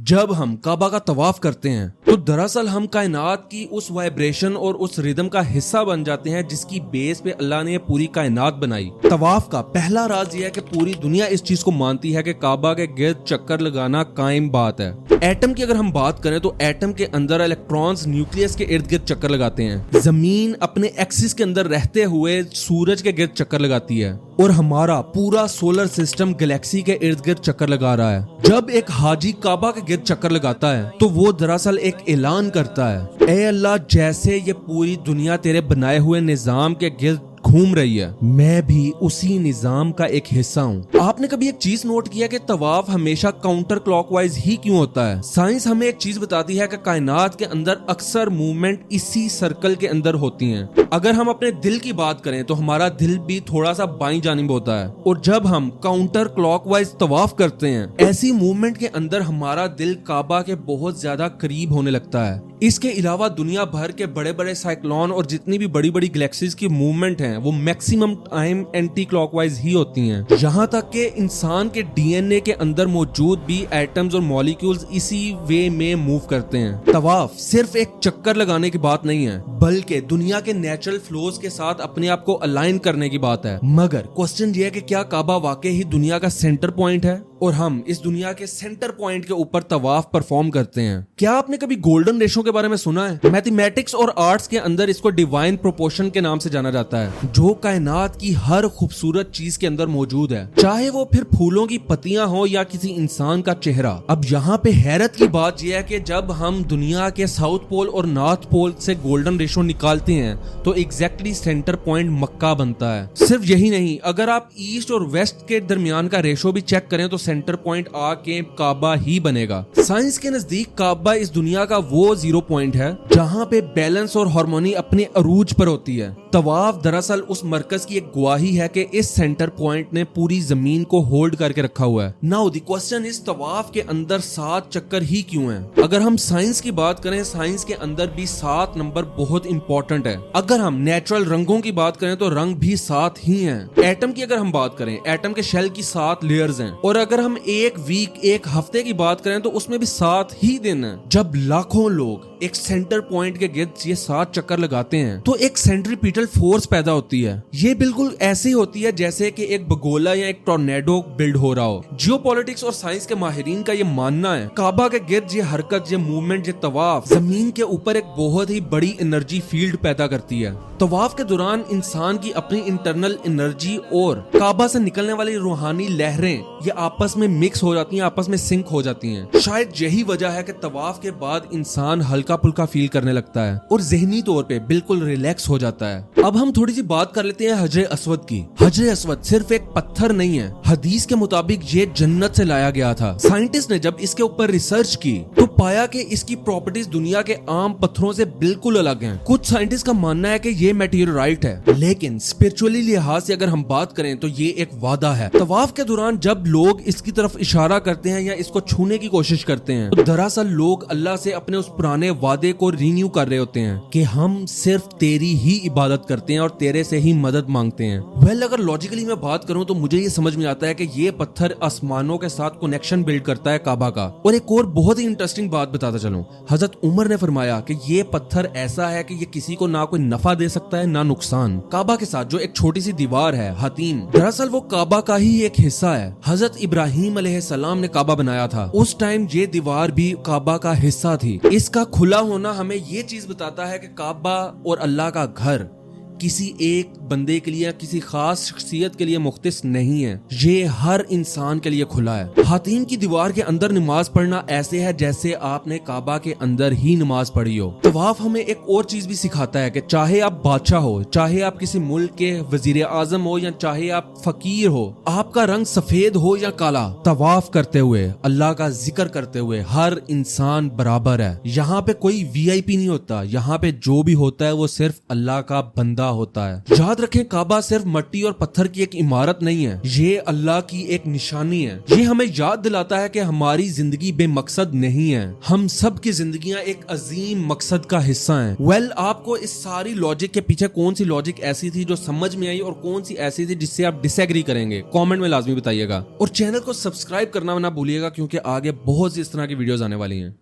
जब हम काबा का तवाफ करते हैं तो दरअसल हम कायनात की उस वाइब्रेशन और उस रिदम का हिस्सा बन जाते हैं जिसकी बेस पे अल्लाह ने पूरी कायनात बनाई। तवाफ का पहला राज यह है कि पूरी दुनिया इस चीज को मानती है कि काबा के गिर्द चक्कर लगाना कायम बात है। एटम की अगर हम बात करें तो एटम के अंदर इलेक्ट्रॉन्स न्यूक्लियस के इर्द गिर्द चक्कर लगाते हैं। जमीन अपने एक्सिस के अंदर रहते हुए सूरज के गिर्द चक्कर लगाती है और हमारा पूरा सोलर सिस्टम गैलेक्सी के इर्द गिर्द चक्कर लगा रहा है। जब एक हाजी काबा के गिर्द चक्कर लगाता है तो वो दरअसल एक ऐलान करता है, ए अल्लाह, जैसे ये पूरी दुनिया तेरे बनाए हुए निजाम के गिर्द घूम रही है, मैं भी उसी निजाम का एक हिस्सा हूँ। आपने कभी एक चीज नोट किया कि तवाफ हमेशा काउंटर क्लॉकवाइज ही क्यों होता है? साइंस हमें एक चीज बताती है कि कायनात के अंदर अक्सर मूवमेंट इसी सर्कल के अंदर होती हैं। अगर हम अपने दिल की बात करें तो हमारा दिल भी थोड़ा सा बाईं जानिब होता है और जब हम काउंटर क्लॉकवाइज तवाफ करते हैं ऐसी मूवमेंट के अंदर हमारा दिल काबा के बहुत ज्यादा करीब होने लगता है। इसके अलावा दुनिया भर के बड़े बड़े साइक्लोन और जितनी भी बड़ी बड़ी गैलेक्सीज की मूवमेंट हैं वो मैक्सिमम टाइम एंटी क्लॉकवाइज ही होती हैं। यहाँ तक कि इंसान के डीएनए के अंदर मौजूद भी एटम्स और मॉलिक्यूल्स इसी वे में मूव करते हैं। तवाफ सिर्फ एक चक्कर लगाने की बात नहीं है बल्कि दुनिया के नेचुरल फ्लोज के साथ अपने आप को अलाइन करने की बात है। मगर क्वेश्चन ये है कि क्या काबा वाकई ही दुनिया का सेंटर पॉइंट है और हम इस दुनिया के सेंटर पॉइंट के ऊपर तवाफ परफॉर्म करते हैं? क्या आपने कभी गोल्डन रेशो के बारे में सुना है? मैथमेटिक्स और आर्ट्स के अंदर इसको डिवाइन प्रोपोर्शन के नाम से जाना जाता है, जो कायनात की हर खूबसूरत चीज के अंदर मौजूद है, चाहे वो फिर फूलों की पत्तियां हो या किसी इंसान का चेहरा। अब यहाँ पे हैरत की बात यह है कि जब हम दुनिया के साउथ पोल और नॉर्थ पोल से गोल्डन रेशो निकालते हैं तो एग्जैक्टली सेंटर पॉइंट मक्का बनता है। सिर्फ यही नहीं, अगर आप ईस्ट और वेस्ट के दरमियान का रेशो भी चेक करें तो सेंटर पॉइंट आके काबा ही बनेगा। साइंस के नजदीक काबा इस दुनिया का वो जीरो पॉइंट है जहाँ पे बैलेंस और हार्मोनी अपने अरूज पर होती है। तवाफ दरअसल उस मरकज की एक गवाही है कि इस सेंटर पॉइंट ने पूरी जमीन को होल्ड करके रखा हुआ है। नाउ द क्वेश्चन इस तवाफ के अंदर 7 चक्कर ही क्यों हैं? अगर हम साइंस की बात करें, साइंस के अंदर भी 7 नंबर बहुत इंपॉर्टेंट है। अगर हम नेचुरल रंगों की बात करें तो रंग भी 7 ही हैं। एटम की अगर हम बात करें, एटम के शेल की 7 लेयर्स हैं और अगर हम एक वीक, एक हफ्ते की बात करें तो उसमें भी 7 ही दिन है। जब लाखों लोग एक सेंटर पॉइंट के गिर्द ये 7 चक्कर लगाते हैं तो एक सेंट्रीपिटल फोर्स पैदा होती है। ये बिल्कुल ऐसी होती है जैसे कि एक बगोला या एक टॉर्नेडो बिल्ड हो रहा हो। जियोपॉलिटिक्स और साइंस के माहिरीन का ये मानना है काबा के गिर्द ये हरकत, ये मूवमेंट, ये तवाफ जमीन के ऊपर एक बहुत ही बड़ी एनर्जी फील्ड पैदा करती है। तवाफ के दौरान इंसान की अपनी इंटरनल एनर्जी और काबा से निकलने वाली रूहानी लहरें ये आपस में मिक्स हो जाती हैं, आपस में सिंक हो जाती हैं। शायद यही वजह है कि तवाफ के बाद इंसान हल्का फुल्का फील करने लगता है और जहनी तौर पे बिल्कुल रिलैक्स हो जाता है। अब हम थोड़ी सी बात कर लेते हैं हजरे अस्वद की। हजरे अस्वद सिर्फ एक पत्थर नहीं है, हदीस के मुताबिक ये जन्नत से लाया गया था। साइंटिस्ट ने जब इसके ऊपर रिसर्च की तो पाया कि इसकी प्रॉपर्टीज दुनिया के आम पत्थरों से बिल्कुल अलग हैं। कुछ साइंटिस्ट का मानना है कि ये मेटेओराइट है, लेकिन स्पिरिचुअली लिहाज से अगर हम बात करें तो ये एक वादा है। तवाफ के दौरान जब लोग इसकी तरफ इशारा करते हैं या इसको छूने की कोशिश करते हैं तो दरअसल लोग अल्लाह से अपने उस पुराने वादे को रिन्यू कर रहे होते हैं कि हम सिर्फ तेरी ही इबादत करते हैं और तेरे से ही मदद मांगते हैं। वेल, अगर लॉजिकली मैं बात करूं तो मुझे ये समझ में आता है कि ये पत्थर आसमानों के साथ कनेक्शन बिल्ड करता है काबा का। और एक और बहुत ही इंटरेस्टिंग बात बताता चलूं, हजरत उमर ने फरमाया कि ये पत्थर ऐसा है कि ये किसी को ना कोई नफा दे सकता है ना नुकसान। काबा के साथ जो एक छोटी सी दीवार है हतीम, दरअसल वो काबा का ही एक हिस्सा है। हजरत इब्राहिम अलैहिस्सलाम ने काबा बनाया था, उस टाइम ये दीवार भी काबा का हिस्सा थी। इसका खुला होना हमें ये चीज बताता है कि काबा और अल्लाह का घर किसी एक बंदे के लिए, किसी खास शख्सियत के लिए मुख्तिस नहीं है, ये हर इंसान के लिए खुला है। हातिम की दीवार के अंदर नमाज पढ़ना ऐसे है जैसे आपने काबा के अंदर ही नमाज पढ़ी हो। तवाफ हमें एक और चीज भी सिखाता है कि चाहे आप बादशाह हो, चाहे आप किसी मुल्क के वजीर आजम हो या चाहे आप फकीर हो, आपका रंग सफेद हो या काला, तवाफ करते हुए, अल्लाह का जिक्र करते हुए हर इंसान बराबर है। यहाँ पे कोई VIP नहीं होता, यहाँ पे जो भी होता है वो सिर्फ अल्लाह का बंदा होता है। याद रखें, काबा सिर्फ मिट्टी और पत्थर की एक इमारत नहीं है, ये अल्लाह की एक निशानी है। ये हमें याद दिलाता है कि हमारी जिंदगी बेमकसद नहीं है, हम सब की जिंदगियां एक अजीम मकसद का हिस्सा हैं। आपको इस सारी लॉजिक के पीछे कौन सी लॉजिक ऐसी थी जो समझ में आई और कौन सी ऐसी थी जिससे आप डिसएग्री करेंगे, कमेंट में लाजमी बताइएगा। और चैनल को सब्सक्राइब करना ना भूलिएगा, क्योंकि आगे बहुत सी इस तरह की वीडियोस आने वाली हैं।